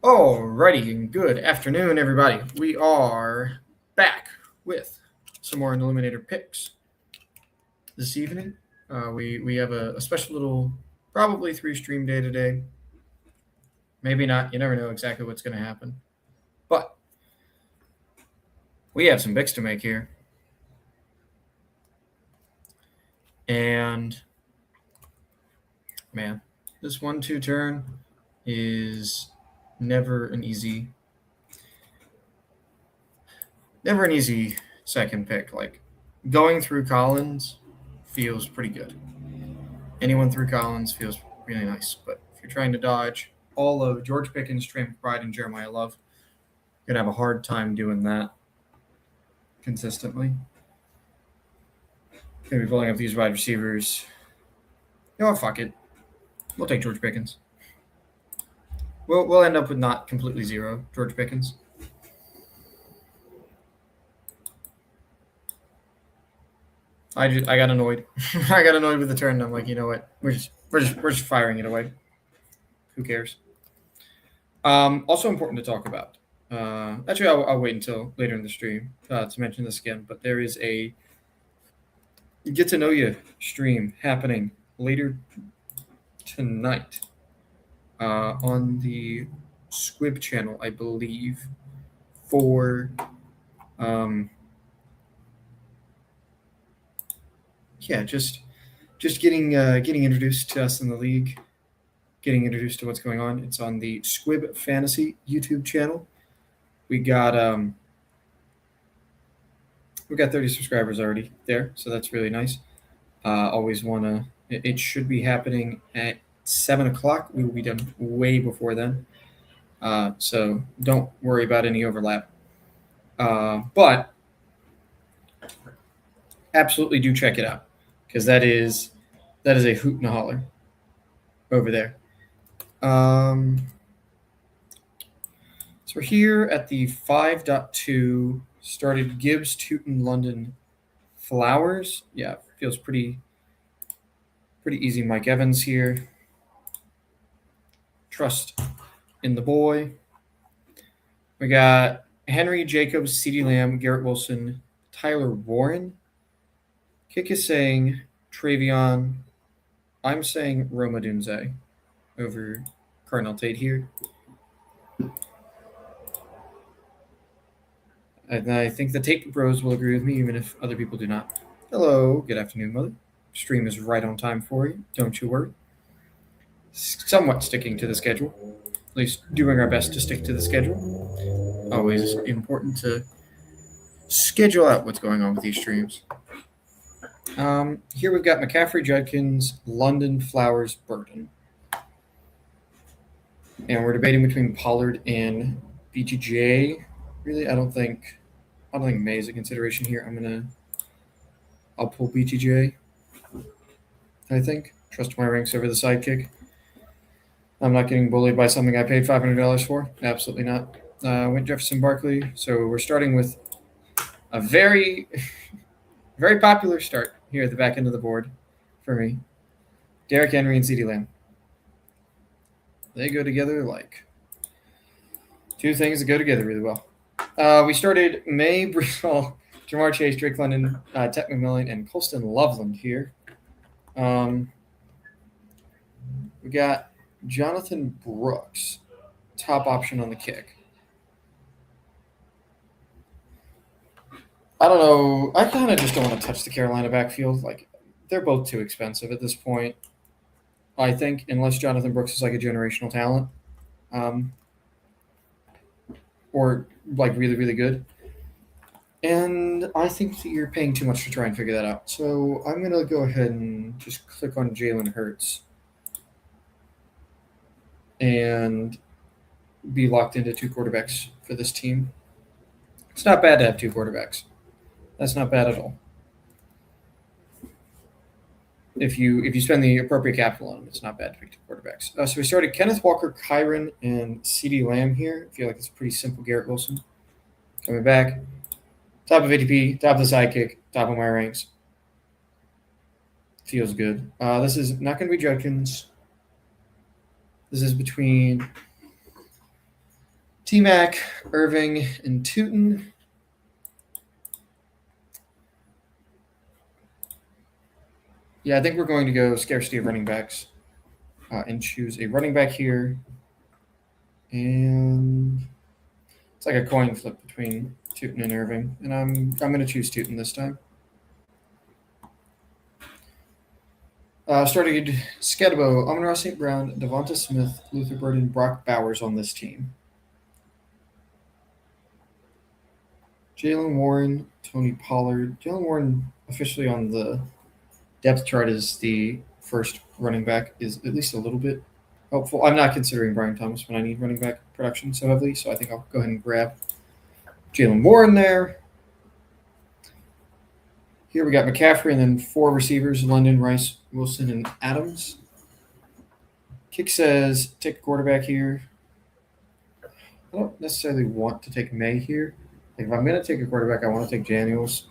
Alrighty, and good afternoon, everybody. We are back with some more Eliminator picks this evening. We have a special little, probably 3-stream day today. Maybe not. You never know exactly what's going to happen. But we have some picks to make here. And, man, this 1-2 turn is never an easy second pick. Like, going through Collins feels pretty good. Anyone through Collins feels really nice. But if you're trying to dodge all of George Pickens, Trey McBride, and Jeremiah Love, you're going to have a hard time doing that consistently. Going to be pulling up these wide receivers. You know what? Fuck it. We'll take George Pickens. We'll end up with not completely zero George Pickens. I got annoyed. I got annoyed with the turn. And I'm like, you know what? We're just firing it away. Who cares? Also important to talk about. Actually, I'll wait until later in the stream to mention this again. But there is a get to know you stream happening later tonight on the Squib channel, I believe, for just getting introduced to us in the league, getting introduced to what's going on. It's on the Squib Fantasy YouTube channel. We got 30 subscribers already there, so that's really nice. Always wanna. It should be happening at 7 o'clock. We will be done way before then, so don't worry about any overlap. But absolutely do check it out, because that is a hoot and a holler over there. So we're here at the 5.2. Started Gibbs, Tootin, London, Flowers. Yeah, feels pretty easy. Mike Evans here. Trust in the boy. We got Henry, Jacobs, CeeDee Lamb, Garrett Wilson, Tyler Warren. Kick is saying Travion. I'm saying Roma Dunze over Cardinal Tate here. And I think the Tate Bros will agree with me, even if other people do not. Hello, good afternoon, mother. Stream is right on time for you. Don't you worry. Somewhat sticking to the schedule. At least doing our best to stick to the schedule. Always important to schedule out what's going on with these streams. Here we've got McCaffrey, Judkins, London, Flowers, Burton. And we're debating between Pollard and BTJ. Really, I don't think May is a consideration here. I'll pull BTJ. I think. Trust my ranks over the sidekick. I'm not getting bullied by something I paid $500 for. Absolutely not. Went Jefferson Barkley. So we're starting with a very, very popular start here at the back end of the board for me. Derrick Henry and CeeDee Lamb. They go together like two things that go together really well. We started May, Brees, Jamar Chase, Drake London, Tech McMillan, and Colston Loveland here. We got Jonathan Brooks, top option on the kick. I don't know. I kind of just don't want to touch the Carolina backfield. Like, they're both too expensive at this point, I think, unless Jonathan Brooks is like a generational talent. Or like really, really good. And I think that you're paying too much to try and figure that out. So I'm going to go ahead and just click on Jalen Hurts and be locked into two quarterbacks for this team. It's not bad to have two quarterbacks. That's not bad at all. If you spend the appropriate capital on them, it's not bad to pick two quarterbacks. So we started Kenneth Walker, Kyron, and CeeDee Lamb here. I feel like it's pretty simple. Garrett Wilson coming back. Top of ADP, top of the sidekick, top of my ranks. Feels good. This is not going to be Judkins. This is between T-Mac, Irving, and Tootin. Yeah, I think we're going to go scarcity of running backs and choose a running back here. And it's like a coin flip between Tootin and Irving. And I'm going to choose Tootin this time. Started Skedbo, Amon-Ra St. Brown, Devonta Smith, Luther Burden, Brock Bowers on this team. Jalen Warren, Tony Pollard. Jalen Warren officially on the depth chart is the first running back, is at least a little bit helpful. I'm not considering Brian Thomas when I need running back production so heavily, so I think I'll go ahead and grab Jalen Warren there. Here we got McCaffrey and then 4 receivers, London, Rice, Wilson, and Adams. Kick says take a quarterback here. I don't necessarily want to take May here. Like if I'm going to take a quarterback, I want to take Daniels.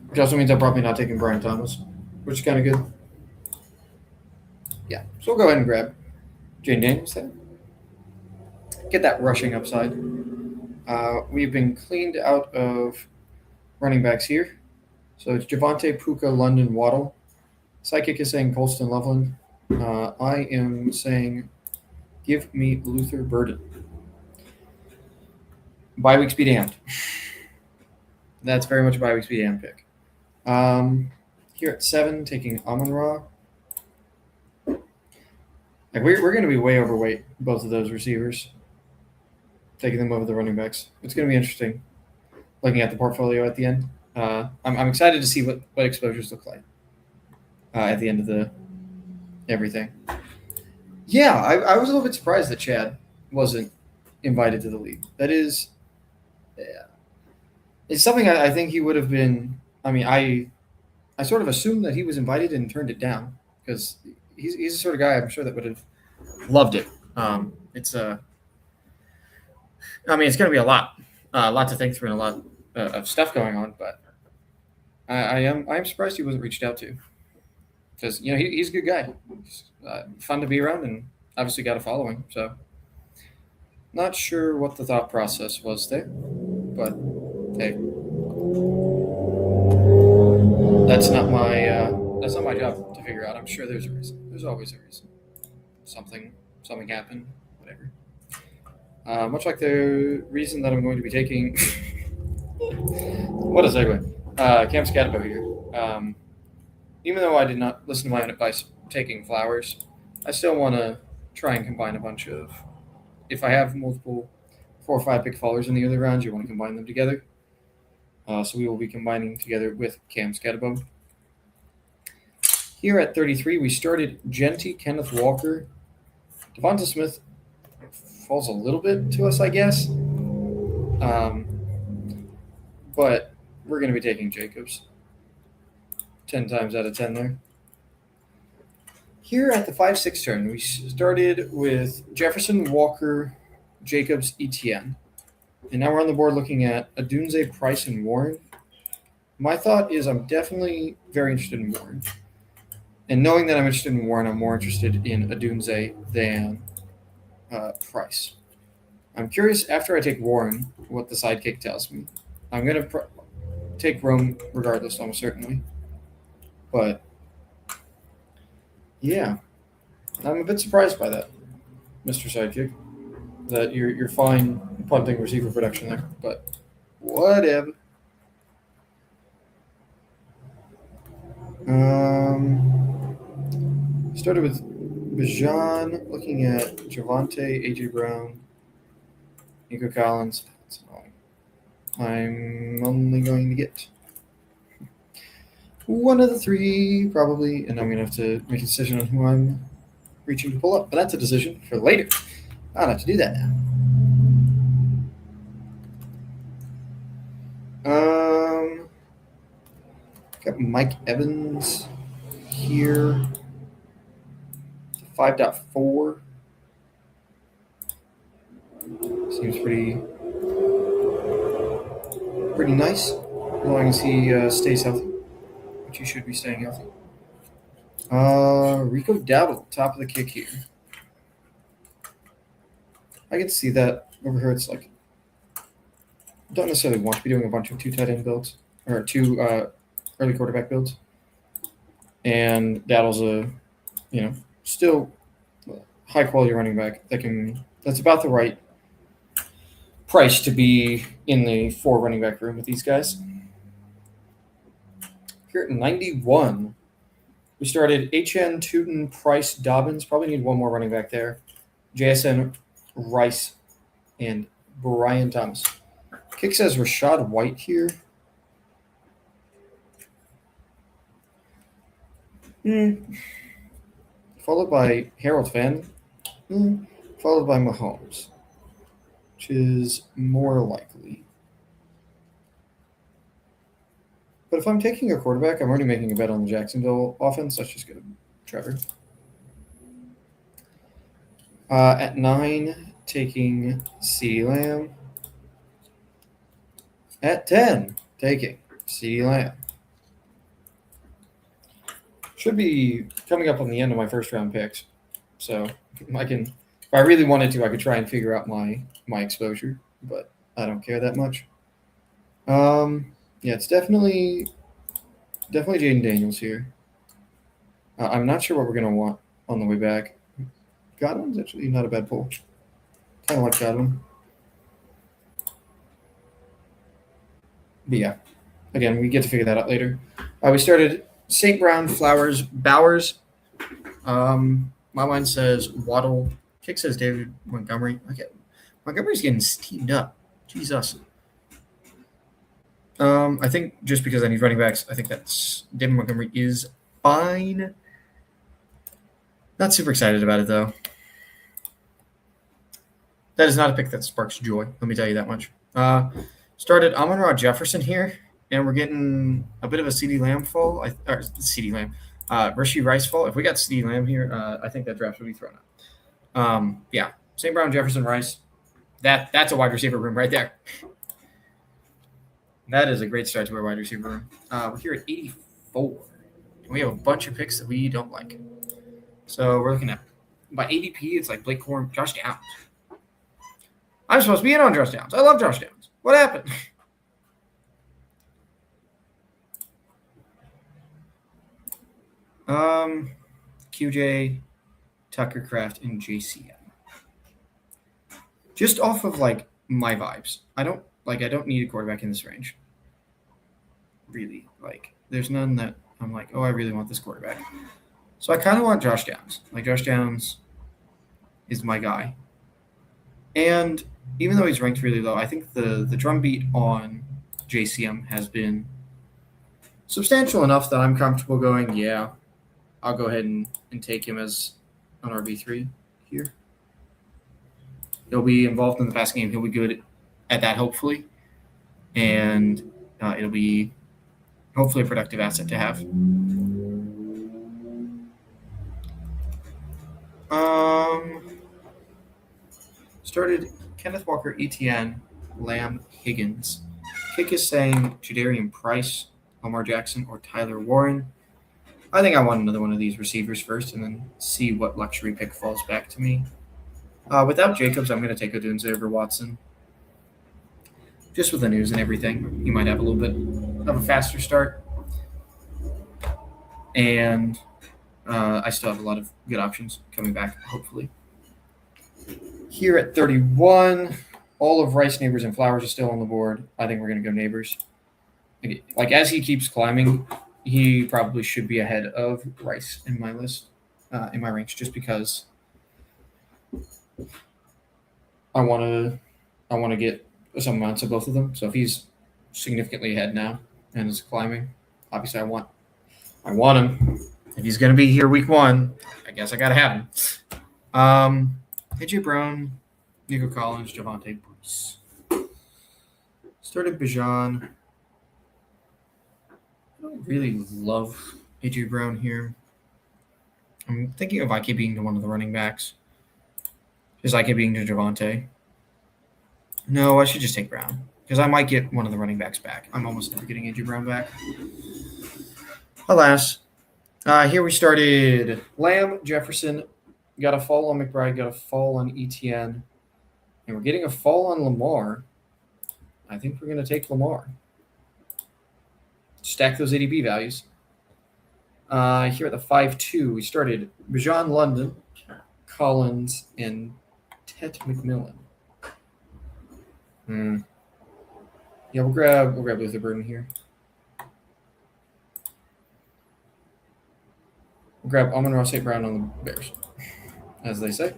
Which also means I'm probably not taking Brian Thomas, which is kind of good. Yeah, so we'll go ahead and grab Jane Daniels there. Get that rushing upside. We've been cleaned out of running backs here. So it's Javonte, Puka, London, Waddle. Sidekick is saying Colston, Loveland. I am saying give me Luther Burden. Bye weeks be damned. That's very much a bye weeks be damned pick. Here at 7, taking Amon-Ra. Like we're going to be way overweight both of those receivers. Taking them over the running backs. It's going to be interesting looking at the portfolio at the end. I'm excited to see what exposures look like at the end of the everything. Yeah, I was a little bit surprised that Chad wasn't invited to the league. That is, yeah, it's something I think he would have been. I mean, I sort of assumed that he was invited and turned it down because he's the sort of guy I'm sure that would have loved it. It's I mean, it's going to be a lot to think through and a lot of stuff going on, but I am surprised he wasn't reached out to because he's a good guy, he's, fun to be around, and obviously got a following. So, not sure what the thought process was there, but hey, that's not my job to figure out. I'm sure there's a reason. There's always a reason. Something happened, whatever. Much like the reason that I'm going to be taking what a segue. Cam Scatabo here. Even though I did not listen to my own advice taking Flowers, I still want to try and combine a bunch of. If I have multiple 4 or 5 pick followers in the other rounds, you want to combine them together. So we will be combining together with Cam Scatabo. Here at 33, we started Genty, Kenneth Walker. Devonta Smith falls a little bit to us, I guess. But we're going to be taking Jacobs. 10 times out of 10 there. Here at the 5-6 turn, we started with Jefferson, Walker, Jacobs, Etienne. And now we're on the board looking at Adunze, Price, and Warren. My thought is I'm definitely very interested in Warren. And knowing that I'm interested in Warren, I'm more interested in Adunze than Price. I'm curious, after I take Warren, what the sidekick tells me. I'm going to take Rome regardless, almost certainly. But, yeah, I'm a bit surprised by that, Mr. Sidekick, that you're fine punting receiver production there. But whatever. Started with Bijan, looking at Javonte, A.J. Brown, Nico Collins. That's annoying. I'm only going to get one of the 3, probably, and I'm going to have to make a decision on who I'm reaching to pull up. But that's a decision for later. I don't have to do that now. Got Mike Evans here. 5.4. Seems pretty nice, as long as he stays healthy. but you should be staying healthy. Rico Dowdle, top of the kick here. I can see that over here. It's like, don't necessarily want to be doing a bunch of 2 tight end builds or 2 early quarterback builds. And Dowdle's a, still high quality running back that's about the right price to be in the 4 running back room with these guys. Here at 91, we started HN, Tootin, Price, Dobbins. Probably need one more running back there. JSN, Rice, and Brian Thomas. Kick says Rashad White here. Followed by Harold Fenn. Followed by Mahomes, which is more likely. But if I'm taking a quarterback, I'm already making a bet on the Jacksonville offense. Let's just go Trevor. At 9, taking CeeDee Lamb. At 10, taking CeeDee Lamb. Should be coming up on the end of my first round picks. So I can, if I really wanted to, I could try and figure out my exposure, but I don't care that much. Yeah, it's definitely Jaden Daniels here. I'm not sure what we're going to want on the way back. Godwin's actually not a bad pull. Kind of like Godwin. But yeah, again, we get to figure that out later. We started St. Brown, Flowers, Bowers. My line says Waddle. Kick says David Montgomery. Okay, Montgomery's getting steamed up. Jesus. I think just because I need running backs, I think that's David Montgomery is fine. Not super excited about it, though. That is not a pick that sparks joy. Let me tell you that much. Started Amon-Ra Jefferson here, and we're getting a bit of a CeeDee Lamb fall. CeeDee Lamb. Rashee Rice fall. If we got CeeDee Lamb here, I think that draft would be thrown out. Yeah, St. Brown, Jefferson, Rice. That's a wide receiver room right there. That is a great start to our wide receiver room. We're here at 84. We have a bunch of picks that we don't like. So we're looking at, by ADP, it's like Blake Corum, Josh Downs. I'm supposed to be in on Josh Downs. I love Josh Downs. What happened? QJ, Tucker Kraft, and JCM. Just off of like my vibes. I don't need a quarterback in this range. Really. Like there's none that I'm like, oh, I really want this quarterback. So I kind of want Josh Downs. Like Josh Downs is my guy. And even though he's ranked really low, I think the drumbeat on JCM has been substantial enough that I'm comfortable going, yeah, I'll go ahead and take him as an RB3 here. He'll be involved in the passing game. He'll be good at that, hopefully. And it'll be hopefully a productive asset to have. Started Kenneth Walker, ETN, Lamb, Higgins. Kick is saying Jadarian Price, Lamar Jackson, or Tyler Warren. I think I want another one of these receivers first and then see what luxury pick falls back to me. Without Jacobs, I'm going to take Odunze over Watson. Just with the news and everything, he might have a little bit of a faster start. And I still have a lot of good options coming back, hopefully. Here at 31, all of Rice, Neighbors, and Flowers are still on the board. I think we're going to go Neighbors. Like, as he keeps climbing, he probably should be ahead of Rice in my list, in my range, just because I want to get some amounts of both of them. So if he's significantly ahead now and is climbing, obviously I want him. If he's going to be here week 1, I guess I got to have him. AJ Brown, Nico Collins, Javonte Bruce. Started Bijan. I don't really love AJ Brown here. I'm thinking of IK being to one of the running backs. Is IK being to Javonte? No, I should just take Brown because I might get one of the running backs back. I'm almost never getting AJ Brown back. Alas. Here we started Lamb, Jefferson, got a fall on McBride, got a fall on ETN, and we're getting a fall on Lamar. I think we're going to take Lamar. Stack those ADB values. Here at the 5-2, we started Bijan London, Collins, and Tet McMillan. Yeah, we'll grab Luther Burden here. We'll grab Amon-Ra St. Brown on the Bears, as they say.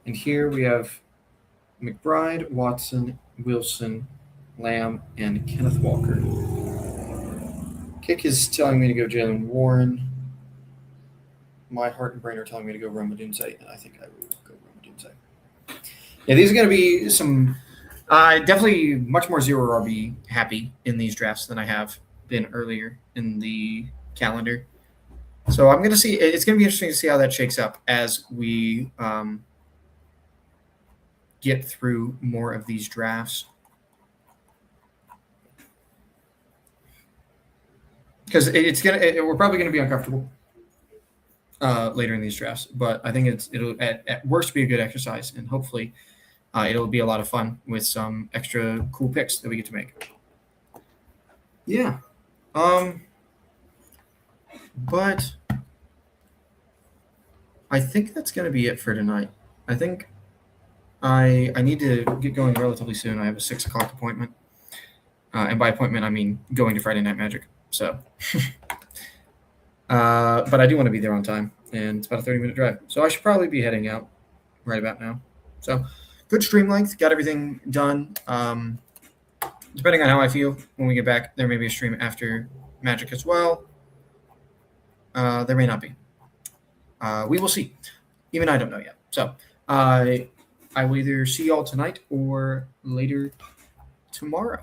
And here we have McBride, Watson, Wilson, Lamb, and Kenneth Walker. Kick is telling me to go Jalen Warren. My heart and brain are telling me to go Roma Dunze, and I think I will go Roma Dunze. Yeah, these are going to be some definitely much more zero RB happy in these drafts than I have been earlier in the calendar. So I'm going to see. It's going to be interesting to see how that shakes up as we get through more of these drafts. Because we're probably going to be uncomfortable later in these drafts, but I think it'll at worst be a good exercise, and hopefully it'll be a lot of fun with some extra cool picks that we get to make. Yeah, but I think that's going to be it for tonight. I think I need to get going relatively soon. I have a 6 o'clock appointment, and by appointment I mean going to Friday Night Magic. So, but I do want to be there on time, and it's about a 30-minute drive. So I should probably be heading out right about now. So good stream length, got everything done. Depending on how I feel when we get back, there may be a stream after Magic as well. There may not be. We will see. Even I don't know yet. So I will either see y'all tonight or later tomorrow.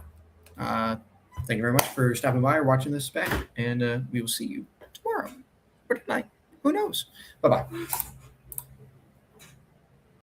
Thank you very much for stopping by or watching this back, and we will see you tomorrow or tonight. Who knows? Bye-bye.